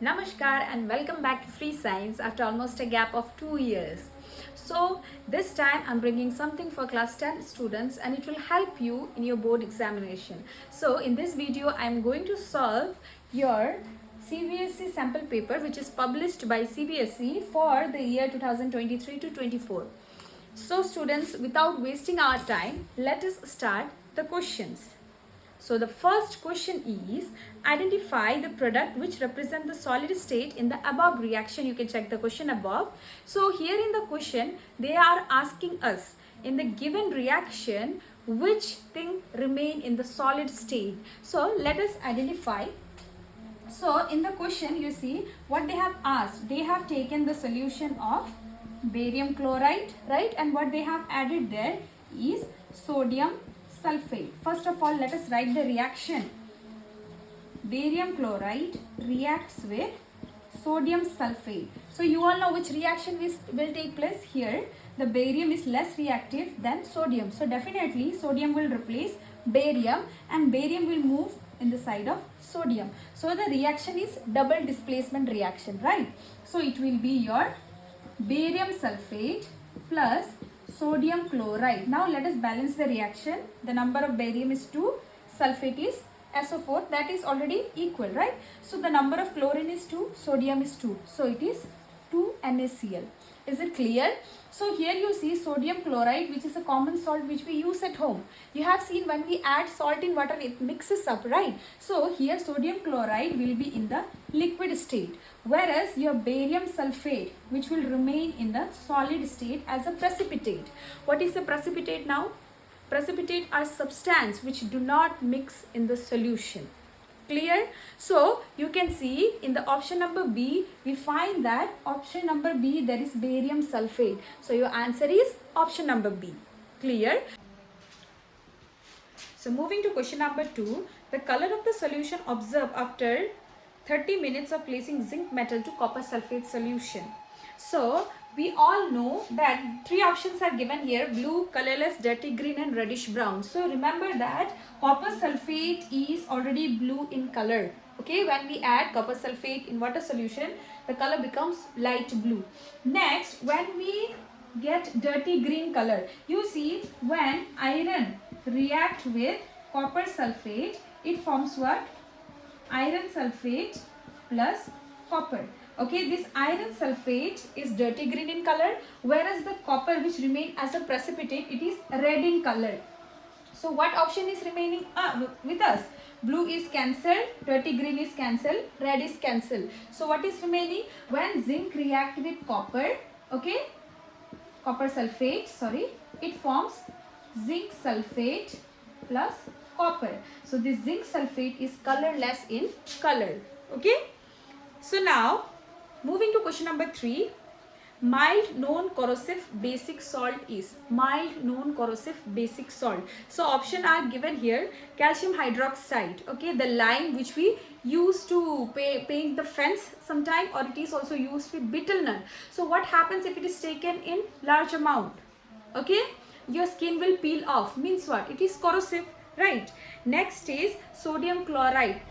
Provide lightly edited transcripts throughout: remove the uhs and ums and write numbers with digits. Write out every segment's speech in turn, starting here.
Namaskar and welcome back to Free Science after almost a gap of 2 years. So this time I'm bringing something for class 10 students and it will help you in your board examination. So in this video I'm going to solve your CBSE sample paper which is published by CBSE for the year 2023 to 24. So students, without wasting our time, let us start the questions. So the first question is, identify the product which represent the solid state in the above reaction. You can check the question above. So here in the question, they are asking us in the given reaction, which thing remain in the solid state. So let us identify. So in the question, you see what they have asked. They have taken the solution of barium chloride, right? And what they have added there is sodium sulfate. First of all, let us write the reaction. Barium chloride reacts with sodium sulfate. So you all know which reaction will take place here. The barium is less reactive than sodium. So definitely sodium will replace barium and barium will move in the side of sodium. So the reaction is double displacement reaction, right? So it will be your barium sulfate plus sodium chloride. Now let us balance the reaction. The number of barium is 2, sulfate is SO4, that is already equal, right? So the number of chlorine is 2, sodium is 2. So it is 2 NaCl. Is it clear? So here you see sodium chloride, which is a common salt which we use at home. You have seen when we add salt in water, it mixes up, right? So here sodium chloride will be in the liquid state, whereas your barium sulfate, which will remain in the solid state as a precipitate. What is a precipitate now? Precipitate are substance which do not mix in the solution. Clear? So you can see in the option number B, we find that option number B, there is barium sulfate. So your answer is option number B. Clear? So moving to question number 2, the color of the solution observed after 30 minutes of placing zinc metal to copper sulfate solution. So we all know that 3 options are given here: blue, colorless, dirty green and reddish brown. So remember that copper sulfate is already blue in color. Okay, when we add copper sulfate in water solution, the color becomes light blue. Next, when we get dirty green color, you see when iron react with copper sulfate, it forms what? Iron sulfate plus copper. Okay, this iron sulfate is dirty green in color, whereas the copper which remain as a precipitate, it is red in color. So what option is remaining with us? Blue is cancelled, dirty green is cancelled, red is cancelled. So what is remaining? When zinc react with copper, okay, copper sulfate, sorry, it forms zinc sulfate plus copper. So this zinc sulfate is colorless in color. Okay. So now moving to question number 3, mild non-corrosive basic salt is mild non-corrosive basic salt. So option are given here: calcium hydroxide, okay, the lime which we use to paint the fence sometime, or it is also used with betel nut. So what happens if it is taken in large amount? Okay, your skin will peel off, means what? It is corrosive, right? Next is sodium chloride,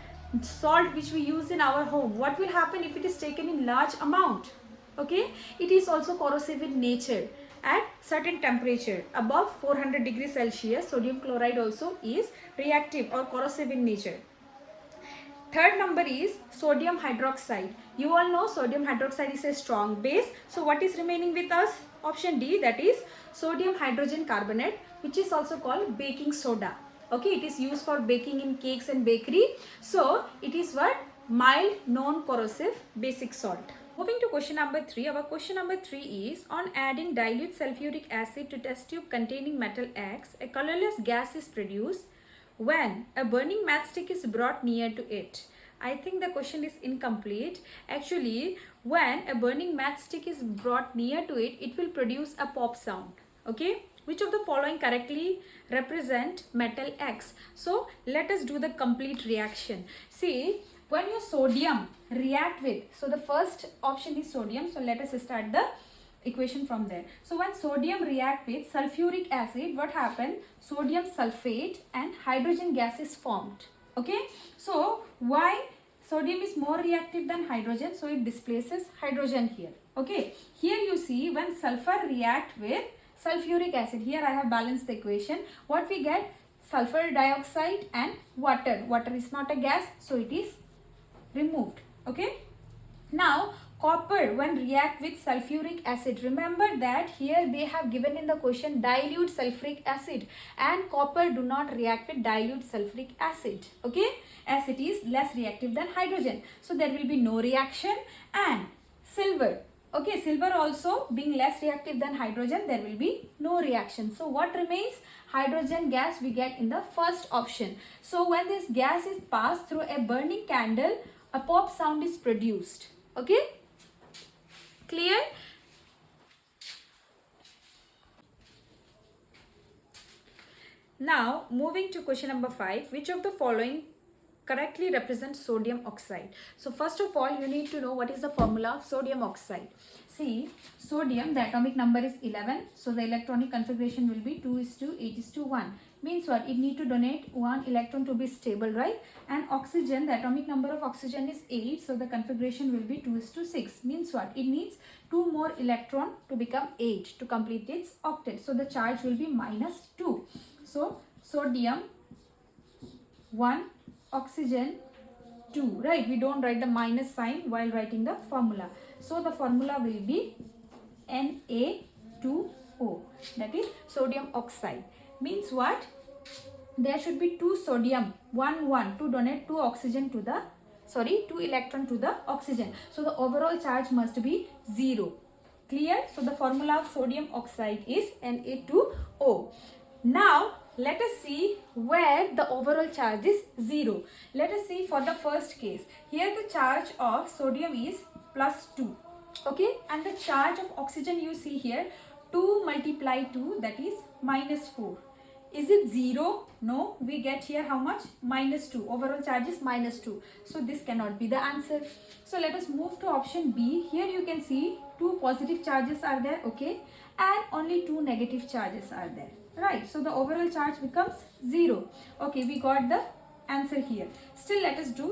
salt which we use in our home. What will happen if it is taken in large amount? Okay, it is also corrosive in nature at certain temperature above 400 degrees Celsius. Sodium chloride also is reactive or corrosive in nature. Third number is sodium hydroxide. You all know sodium hydroxide is a strong base. So what is remaining with us? Option D, that is sodium hydrogen carbonate, which is also called baking soda. Okay, it is used for baking in cakes and bakery. So it is what? Mild non-corrosive basic salt. Moving to question number 3, our question number 3 is, on adding dilute sulfuric acid to test tube containing metal X, a colorless gas is produced when a burning matchstick is brought near to it. I think the question is incomplete. Actually, when a burning matchstick is brought near to it, it will produce a pop sound. Okay, which of the following correctly represent metal X? So let us do the complete reaction. See, when your sodium react with, so the first option is sodium, so let us start the equation from there. So when sodium react with sulfuric acid, what happened? Sodium sulfate and hydrogen gas is formed. Okay, so why Sodium is more reactive than hydrogen, so it displaces hydrogen here. Okay, here you see when sulfur react with sulfuric acid, here I have balanced the equation. What we get? Sulfur dioxide and water. Water is not a gas, so it is removed. Okay, now copper when react with sulfuric acid, remember that here they have given in the question dilute sulfuric acid, and copper do not react with dilute sulfuric acid, okay, as it is less reactive than hydrogen, so there will be no reaction. And silver, okay, silver also being less reactive than hydrogen, there will be no reaction. So what remains? Hydrogen gas we get in the first option. So when this gas is passed through a burning candle, a pop sound is produced. Okay, clear? Now moving to question number 5, which of the following correctly represents sodium oxide? So first of all, you need to know what is the formula of sodium oxide. See, sodium, the atomic number is 11, so the electronic configuration will be 2:8:1. Means what? It need to donate 1 electron to be stable, right? And oxygen, the atomic number of oxygen is 8, so the configuration will be 2:6. Means what? It needs 2 more electron to become 8 to complete its octet. So the charge will be -2. So sodium 1, oxygen 2, right? We don't write the minus sign while writing the formula. So the formula will be Na2O, that is sodium oxide. Means what? There should be 2 sodium, 1, 1 to donate 2 oxygen to the, 2 electron to the oxygen. So the overall charge must be 0. Clear? So the formula of sodium oxide is Na2O. Now let us see where the overall charge is 0. Let us see for the first case. Here the charge of sodium is +2. Okay, and the charge of oxygen you see here 2 multiply 2, that is -4. Is it 0? No, we get here how much? -2. Overall charge is -2. So this cannot be the answer. So let us move to option B. Here you can see 2 positive charges are there, okay, and only 2 negative charges are there, right? So the overall charge becomes 0. Okay, we got the answer here. Still let us do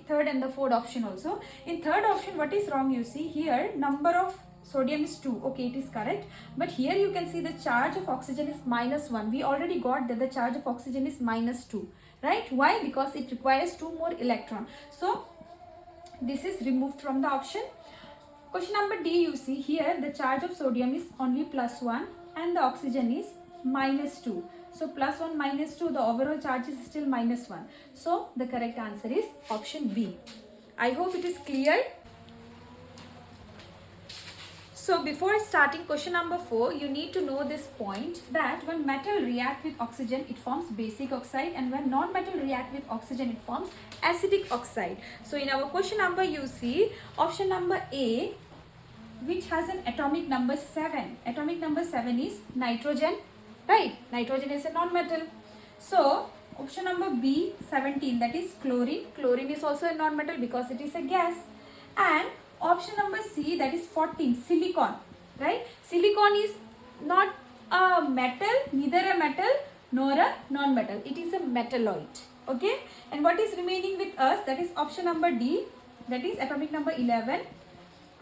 third and the fourth option also. In third option, what is wrong? You see here number of sodium is 2. Okay, it is correct. But here you can see the charge of oxygen is -1. We already got that the charge of oxygen is -2. Right? Why? Because it requires 2 more electron. So this is removed from the option. Question number D, you see here the charge of sodium is only +1 and the oxygen is -2. So +1 -2, the overall charge is still -1. So the correct answer is option B. I hope it is clear. So before starting question number 4, you need to know this point that when metal react with oxygen, it forms basic oxide, and when non-metal react with oxygen, it forms acidic oxide. So in our question number, you see option number A, which has an atomic number 7. Atomic number 7 is nitrogen, right? Nitrogen is a non-metal. So option number B, 17, that is chlorine. Chlorine is also a non-metal because it is a gas. And option number C, that is 14, silicon, right? Silicon is not a metal, neither a metal nor a non-metal. It is a metalloid, okay? And what is remaining with us, that is option number D, that is atomic number 11,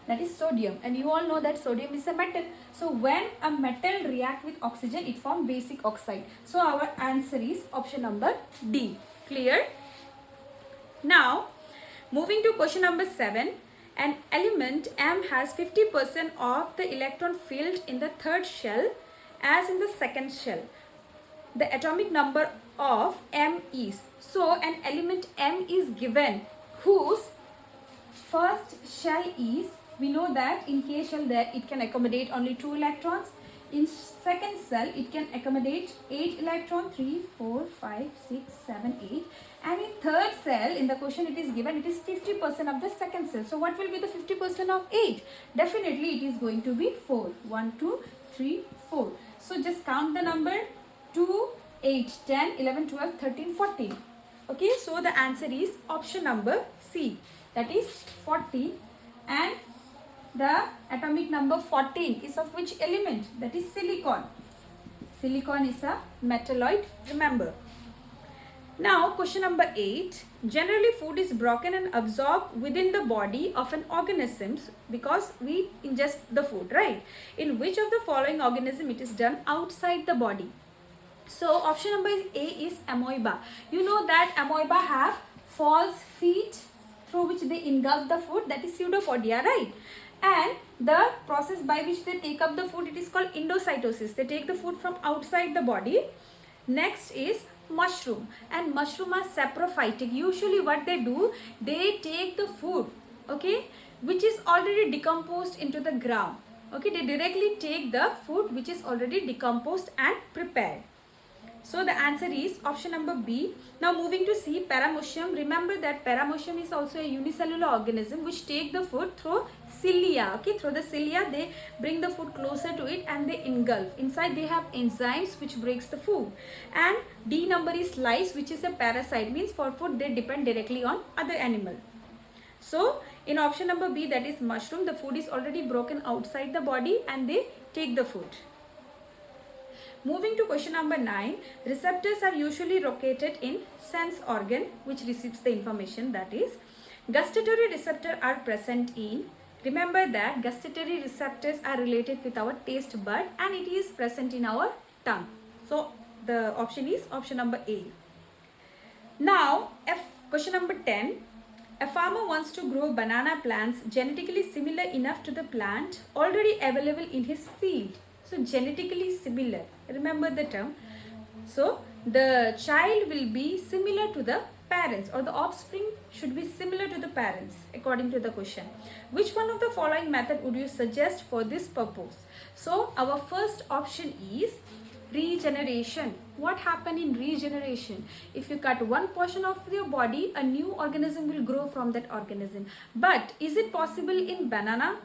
that is sodium. And you all know that sodium is a metal. So when a metal react with oxygen, it forms basic oxide. So our answer is option number D. Clear? Now, moving to question number 7. An element M has 50% of the electron field in the third shell as in the second shell. The atomic number of M is. So an element M is given whose first shell is, we know that in K shell there it can accommodate only 2 electrons. In second cell it can accommodate 8 electrons, 3, 4, 5, 6, 7, 8. And in third cell, in the question it is given, it is 50% of the second cell. So what will be the 50% of 8? Definitely it is going to be 4. 1, 2, 3, 4. So just count the number 2, 8, 10, 11, 12, 13, 14. Okay, so the answer is option number C. That is 40. And the atomic number 14 is of which element? That is silicon. Silicon is a metalloid, remember. Now question number 8. Generally food is broken and absorbed within the body of an organism because we ingest the food, right? In which of the following organism it is done outside the body? So option number A is amoeba. You know that amoeba have false feet through which they engulf the food, that is pseudopodia, right? And the process by which they take up the food, it is called endocytosis. They take the food from outside the body. Next is mushroom, and mushroom are saprophytic. Usually what they do, they take the food, okay, which is already decomposed into the ground. Okay, they directly take the food which is already decomposed and prepared. So the answer is option number B. Now moving to C, paramecium. Remember that paramecium is also a unicellular organism which take the food through cilia. Okay, through the cilia they bring the food closer to it and they engulf. Inside they have enzymes which breaks the food. And D number is lice, which is a parasite. Means for food they depend directly on other animal. So in option number B, that is mushroom, the food is already broken outside the body and they take the food. Moving to question number 9, receptors are usually located in sense organ which receives the information, that is gustatory receptors are present in, remember that gustatory receptors are related with our taste bud and it is present in our tongue. So the option is option number A. Now question number 10, a farmer wants to grow banana plants genetically similar enough to the plant already available in his field. So genetically similar, remember the term. So the child will be similar to the parents, or the offspring should be similar to the parents according to the question. Which one of the following method would you suggest for this purpose? So our first option is regeneration. What happened in regeneration? If you cut one portion of your body, a new organism will grow from that organism. But is it possible in banana?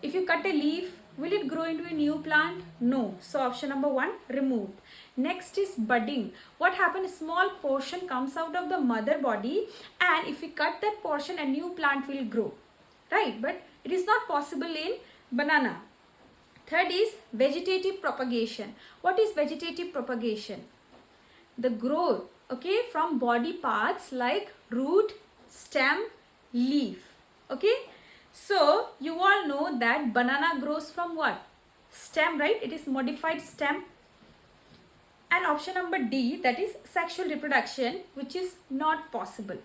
If you cut a leaf, will it grow into a new plant? No. So option number 1 removed. Next is budding. What happens? A small portion comes out of the mother body and if we cut that portion, a new plant will grow. Right? But it is not possible in banana. Third is vegetative propagation. What is vegetative propagation? The growth, okay, from body parts like root, stem, leaf. Okay. So you all know that banana grows from what? Stem, right? It is modified stem. And option number D, that is sexual reproduction, which is not possible,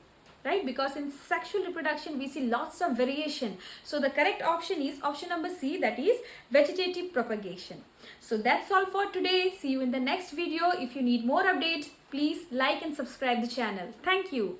right? Because in sexual reproduction we see lots of variation. So the correct option is option number C, that is vegetative propagation. So that's all for today. See you in the next video. If you need more updates, please like and subscribe the channel. Thank you.